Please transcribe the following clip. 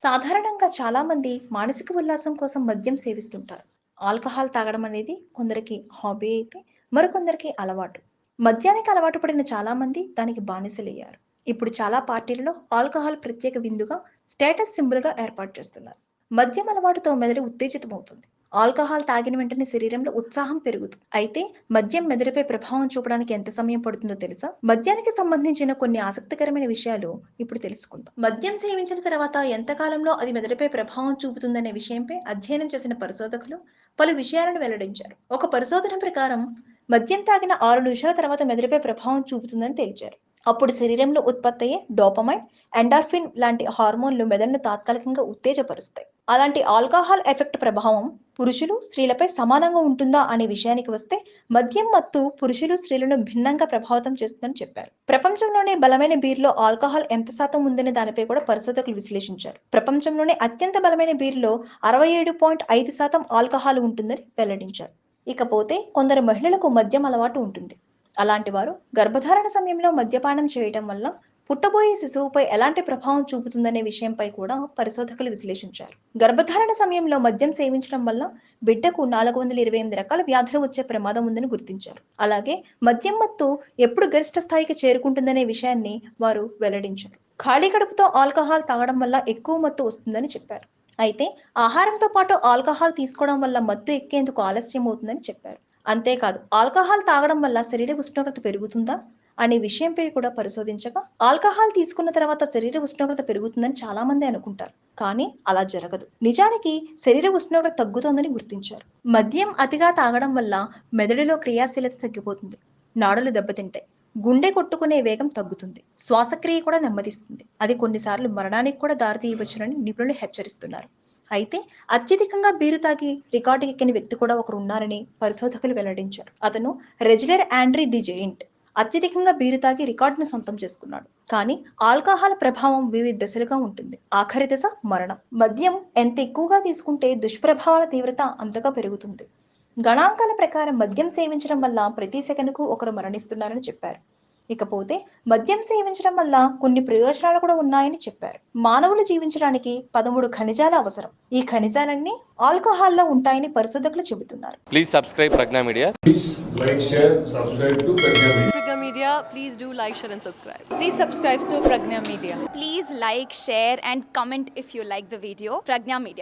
సాధారణంగా చాలామంది మానసిక ఉల్లాసం కోసం మద్యం సేవిస్తుంటారు. ఆల్కహాల్ తాగడం అనేది కొందరికి హాబీ అయితే మరికొందరికి అలవాటు. మద్యానికి అలవాటు పడిన చాలామంది దానికి బానిసలయ్యారు. ఇప్పుడు చాలా పార్టీలలో ఆల్కహాల్ ప్రత్యేక విందుగా, స్టేటస్ సింబల్‌గా ఏర్పాటు చేస్తున్నారు. మద్యం అలవాటుతో మెదడు ఉత్తేజితమవుతుంది. ఆల్కహాల్ తాగిన వెంటనే శరీరంలో ఉత్సాహం పెరుగుతుంది. అయితే మద్యం మెదడుపై ప్రభావం చూపడానికి ఎంత సమయం పడుతుందో తెలుసా? మద్యానికి సంబంధించిన కొన్ని ఆసక్తికరమైన విషయాలు ఇప్పుడు తెలుసుకుందాం. మద్యం సేవించిన తర్వాత ఎంత కాలంలో అది మెదడుపై ప్రభావం చూపుతుందనే విషయంపై అధ్యయనం చేసిన పరిశోధకులు పలు విషయాలను వెల్లడించారు. ఒక పరిశోధన ప్రకారం మద్యం తాగిన 6 నిమిషాల తర్వాత మెదడుపై ప్రభావం చూపుతుందని తేల్చారు. అప్పుడు శరీరంలో ఉత్పత్తయ్యే డోపమైన్, ఎండార్ఫిన్ లాంటి హార్మోన్లు మెదడును తాత్కాలికంగా ఉత్తేజపరుస్తాయి. అలాంటి ఆల్కహాల్ ఎఫెక్ట్ ప్రభావం పురుషులు, స్త్రీలపై సమానంగా ఉంటుందా అనే విషయానికి వస్తే మద్యం మత్తు పురుషులు, స్త్రీలను భిన్నంగా ప్రభావితం చేస్తుందని చెప్పారు. ప్రపంచంలోనే బలమైన బీర్లో ఆల్కహాల్ ఎంత శాతం ఉందనే దానిపై కూడా పరిశోధకులు విశ్లేషించారు. ప్రపంచంలోనే అత్యంత బలమైన బీర్లో 67.5% ఆల్కహాల్ ఉంటుందని వెల్లడించారు. ఇకపోతే కొందరు మహిళలకు మద్యం అలవాటు ఉంటుంది. అలాంటి వారు గర్భధారణ సమయంలో మద్యపానం చేయటం వల్ల పుట్టబోయే శిశువుపై ఎలాంటి ప్రభావం చూపుతుందనే విషయంపై కూడా పరిశోధకులు విశ్లేషించారు. గర్భధారణ సమయంలో మద్యం సేవించడం వల్ల బిడ్డకు 428 రకాల వ్యాధులు వచ్చే ప్రమాదం ఉందని గుర్తించారు. అలాగే మద్యం మత్తు ఎప్పుడు గరిష్ట స్థాయికి చేరుకుంటుందనే విషయాన్ని వారు వెల్లడించారు. ఖాళీ కడుపుతో ఆల్కహాల్ తాగడం వల్ల ఎక్కువ మత్తు వస్తుందని చెప్పారు. అయితే ఆహారంతో పాటు ఆల్కహాల్ తీసుకోవడం వల్ల మత్తు ఎక్కేందుకు ఆలస్యం అవుతుందని చెప్పారు. అంతేకాదు ఆల్కహాల్ తాగడం వల్ల శరీర ఉష్ణోగ్రత పెరుగుతుందా అనే విషయంపై కూడా పరిశోధించగా, ఆల్కహాల్ తీసుకున్న తర్వాత శరీర ఉష్ణోగ్రత పెరుగుతుందని చాలా మంది అనుకుంటారు. కానీ అలా జరగదు. నిజానికి శరీర ఉష్ణోగ్రత తగ్గుతోందని గుర్తించారు. మద్యం అతిగా తాగడం వల్ల మెదడులో క్రియాశీలత తగ్గిపోతుంది. నాడులు దెబ్బతింటాయి. గుండె కొట్టుకునే వేగం తగ్గుతుంది. శ్వాసక్రియ కూడా నెమ్మదిస్తుంది. అది కొన్నిసార్లు మరణానికి కూడా దారితీయవచ్చునని నిపుణులు హెచ్చరిస్తున్నారు. అయితే అత్యధికంగా బీరు తాగి రికార్డు ఎక్కిన వ్యక్తి కూడా ఒకరు ఉన్నారని పరిశోధకులు వెల్లడించారు. అతను రెజ్లర్ ఆండ్రీ ది జెయింట్. అత్యధికంగా బీరు తాగి రికార్డును సొంతం చేసుకున్నాడు. కానీ ఆల్కహాల్ ప్రభావం వివిధ దశలుగా ఉంటుంది. ఆఖరి దశ మరణం. మద్యం ఎంత ఎక్కువగా తీసుకుంటే దుష్ప్రభావాల తీవ్రత అంతగా పెరుగుతుంది. గణాంకాల ప్రకారం మద్యం సేవించడం వల్ల ప్రతి సెకనుకు ఒకరు మరణిస్తున్నారని చెప్పారు. ఇకపోతే మద్యం సేవించడం వల్ల కొన్ని ప్రయోజనాలు కూడా ఉన్నాయని చెప్పారు. మానవులు జీవించడానికి 13 ఖనిజాలు అవసరం. ఈ ఖనిజాలన్నీ ఆల్కహాల్లో ఉంటాయని పరిశోధకులు చెబుతున్నారు. Please subscribe Pragna Media. Please like, share, subscribe to Pragna Media. Pragna Media, please do like, share and subscribe. Please subscribe to Pragna Media. Please like, share and comment if you like the video. Pragna Media.